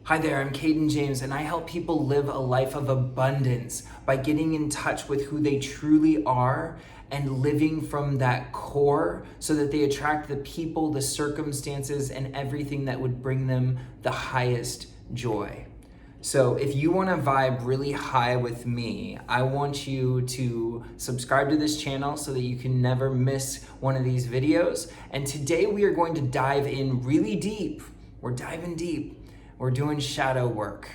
Hi there, I'm Caden James, and I help people live a life of abundance by getting in touch with who they truly are and living from that core so that they attract the people, the circumstances, and everything that would bring them the highest joy. So if you want to vibe really high with me, I want you to subscribe to this channel so that you can never miss one of these videos. And today we are going to dive in really deep. We're diving deep. We're doing shadow work.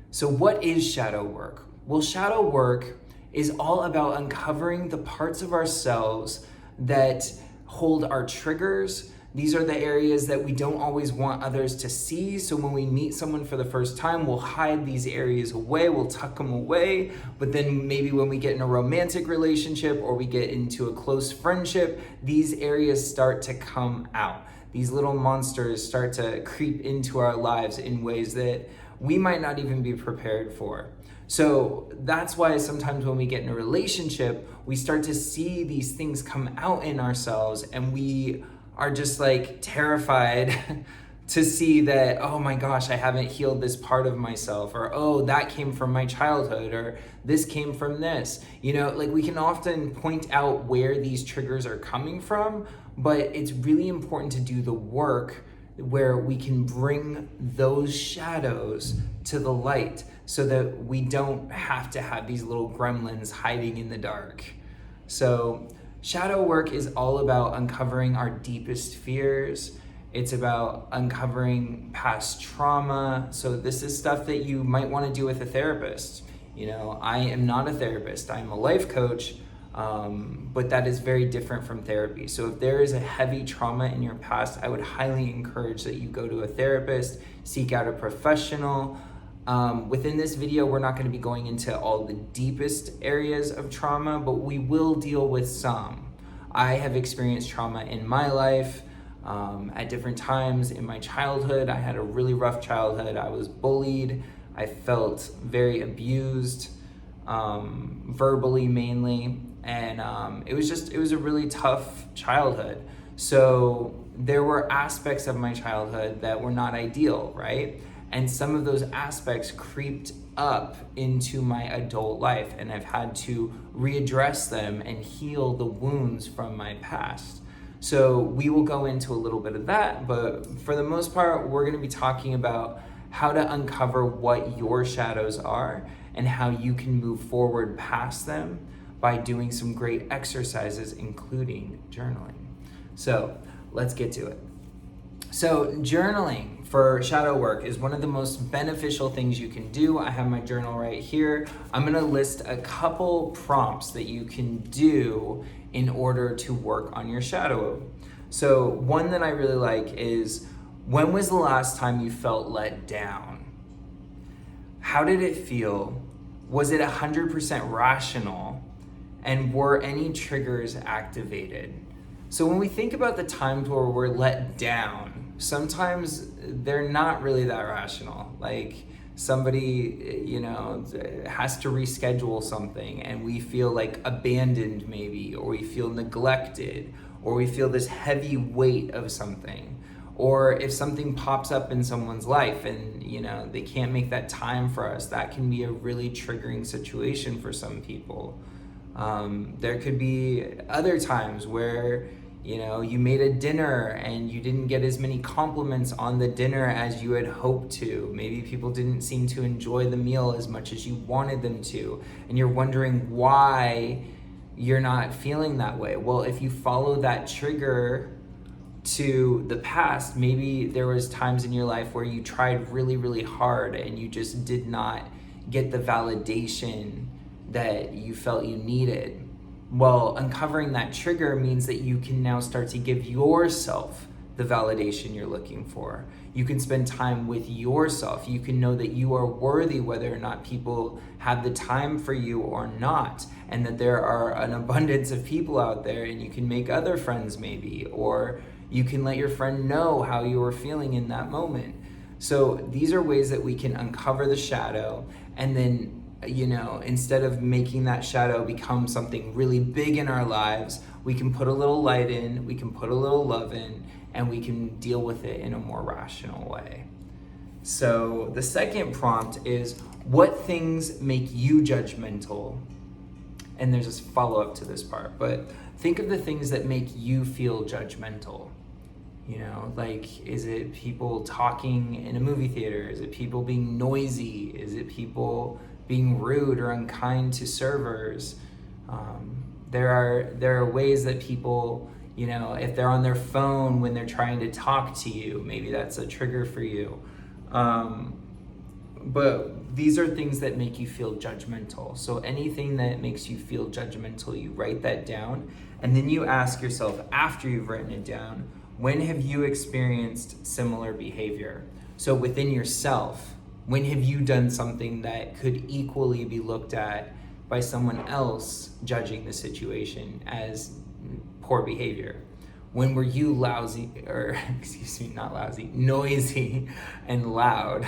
So what is shadow work? Well, shadow work is all about uncovering the parts of ourselves that hold our triggers. These are the areas that we don't always want others to see. So when we meet someone for the first time, we'll hide these areas away, we'll tuck them away. But then maybe when we get in a romantic relationship or we get into a close friendship, these areas start to come out. These little monsters start to creep into our lives in ways that we might not even be prepared for. So that's why sometimes when we get in a relationship, we start to see these things come out in ourselves and we are just like terrified to see that, oh my gosh, I haven't healed this part of myself, or oh, that came from my childhood, or this came from this. You know, like we can often point out where these triggers are coming from, but it's really important to do the work where we can bring those shadows to the light so that we don't have to have these little gremlins hiding in the dark. So shadow work is all about uncovering our deepest fears. It's about uncovering past trauma. So this is stuff that you might want to do with a therapist. You know, I am not a therapist. I'm a life coach, but that is very different from therapy. So if there is a heavy trauma in your past, I would highly encourage that you go to a therapist, seek out a professional. Within this video, we're not going to be going into all the deepest areas of trauma, but we will deal with some. I have experienced trauma in my life. At different times in my childhood. I had a really rough childhood. I was bullied. I felt very abused, verbally mainly. And it was a really tough childhood. So there were aspects of my childhood that were not ideal, right? And some of those aspects creeped up into my adult life, and I've had to readdress them and heal the wounds from my past. So we will go into a little bit of that, but for the most part, we're going to be talking about how to uncover what your shadows are and how you can move forward past them by doing some great exercises, including journaling. So let's get to it. So journaling for shadow work is one of the most beneficial things you can do. I have my journal right here. I'm going to list a couple prompts that you can do in order to work on your shadow. So one that I really like is, when was the last time you felt let down? How did it feel? Was it 100% rational? And were any triggers activated? So when we think about the times where we're let down, sometimes they're not really that rational. Like somebody, you know, has to reschedule something and we feel like abandoned maybe, or we feel neglected, or we feel this heavy weight of something. Or if something pops up in someone's life and, you know, they can't make that time for us, that can be a really triggering situation for some people. There could be other times where, you know, you made a dinner and you didn't get as many compliments on the dinner as you had hoped to. Maybe people didn't seem to enjoy the meal as much as you wanted them to, and you're wondering why you're not feeling that way. Well, if you follow that trigger to the past, maybe there was times in your life where you tried really, really hard and you just did not get the validation that you felt you needed. Well, uncovering that trigger means that you can now start to give yourself the validation you're looking for. You can spend time with yourself. You can know that you are worthy whether or not people have the time for you or not, and that there are an abundance of people out there and you can make other friends maybe, or you can let your friend know how you are feeling in that moment. So these are ways that we can uncover the shadow, and then, you know, instead of making that shadow become something really big in our lives, we can put a little light in, we can put a little love in, and we can deal with it in a more rational way. So the second prompt is, what things make you judgmental? And there's this follow-up to this part, but think of the things that make you feel judgmental. You know, like, is it people talking in a movie theater? Is it people being noisy? Is it people being rude or unkind to servers? There are ways that people, you know, if they're on their phone when they're trying to talk to you, maybe that's a trigger for you. But these are things that make you feel judgmental. So anything that makes you feel judgmental, you write that down, and then you ask yourself, after you've written it down, when have you experienced similar behavior? So within yourself, when have you done something that could equally be looked at by someone else judging the situation as poor behavior? When were you lousy, or excuse me, not lousy, noisy and loud?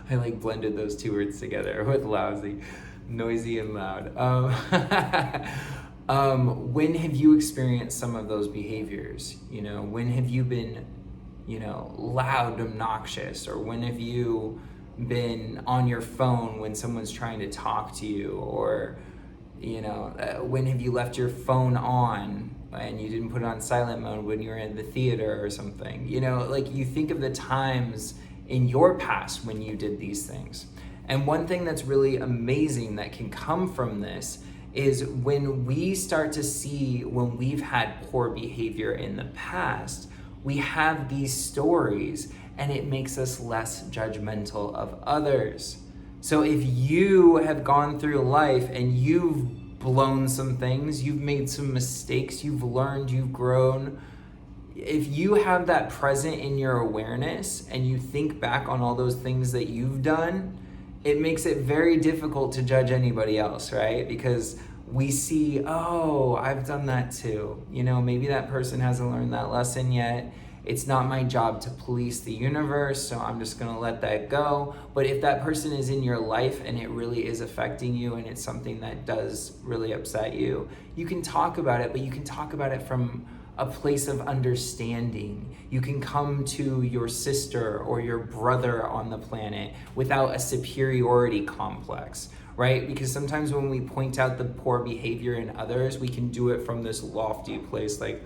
I like blended those two words together with lousy, noisy and loud. When have you experienced some of those behaviors? You know, when have you been, you know, loud, obnoxious, or when have you been on your phone when someone's trying to talk to you, or, you know, when have you left your phone on and you didn't put it on silent mode when you were in the theater or something? You know, like, you think of the times in your past when you did these things. And one thing that's really amazing that can come from this is when we start to see when we've had poor behavior in the past, we have these stories, and it makes us less judgmental of others. So if you have gone through life and you've blown some things, you've made some mistakes, you've learned, you've grown, if you have that present in your awareness and you think back on all those things that you've done, it makes it very difficult to judge anybody else, right? Because we see, oh, I've done that too. You know, maybe that person hasn't learned that lesson yet. It's not my job to police the universe, so I'm just gonna let that go. But if that person is in your life and it really is affecting you and it's something that does really upset you, you can talk about it, but you can talk about it from a place of understanding. You can come to your sister or your brother on the planet without a superiority complex, right? Because sometimes when we point out the poor behavior in others, we can do it from this lofty place, like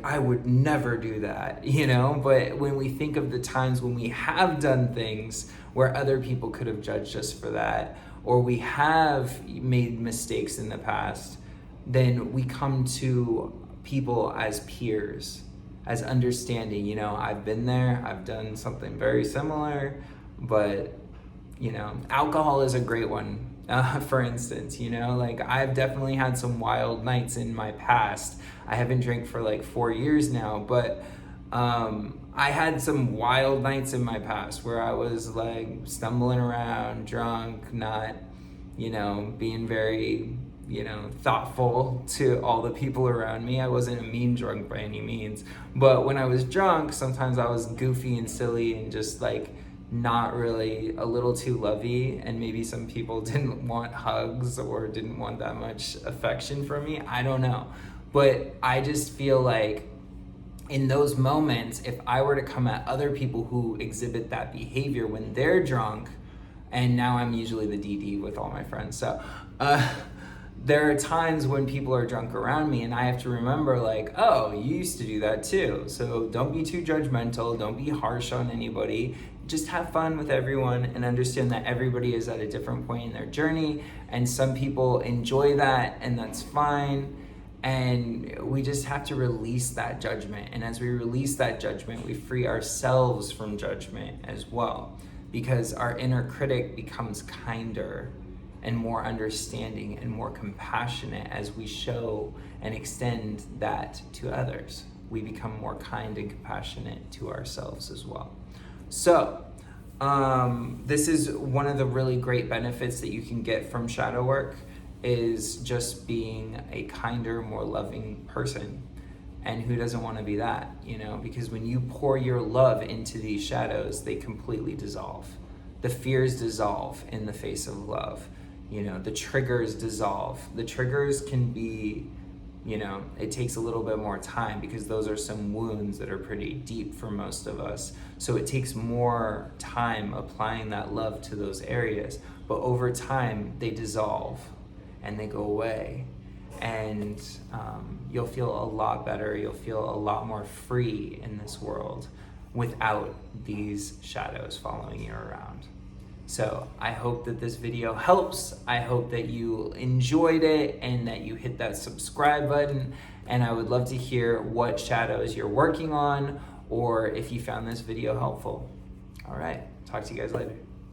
I would never do that, you know? But when we think of the times when we have done things where other people could have judged us for that, or we have made mistakes in the past, then we come to people as peers, as understanding. You know, I've been there, I've done something very similar, but, you know, alcohol is a great one. For instance, you know, like, I've definitely had some wild nights in my past. I haven't drank for like 4 years now, but I had some wild nights in my past where I was like stumbling around, drunk, not, you know, being very, you know, thoughtful to all the people around me. I wasn't a mean drunk by any means, but when I was drunk, sometimes I was goofy and silly and just like not really, a little too lovey, and maybe some people didn't want hugs or didn't want that much affection from me. I don't know. But I just feel like in those moments, if I were to come at other people who exhibit that behavior when they're drunk, and now I'm usually the DD with all my friends, so there are times when people are drunk around me and I have to remember, like, oh, you used to do that too. So don't be too judgmental, don't be harsh on anybody. Just have fun with everyone and understand that everybody is at a different point in their journey, and some people enjoy that, and that's fine. And we just have to release that judgment. And as we release that judgment, we free ourselves from judgment as well, because our inner critic becomes kinder and more understanding and more compassionate as we show and extend that to others. We become more kind and compassionate to ourselves as well. So this is one of the really great benefits that you can get from shadow work, is just being a kinder, more loving person. And who doesn't want to be that, you know? Because when you pour your love into these shadows, they completely dissolve. The fears dissolve in the face of love. You know, the triggers dissolve. The triggers can be it takes a little bit more time because those are some wounds that are pretty deep for most of us. So it takes more time applying that love to those areas. But over time, they dissolve and they go away. And you'll feel a lot better. You'll feel a lot more free in this world without these shadows following you around. So I hope that this video helps. I hope that you enjoyed it and that you hit that subscribe button. And I would love to hear what shadows you're working on or if you found this video helpful. All right, talk to you guys later.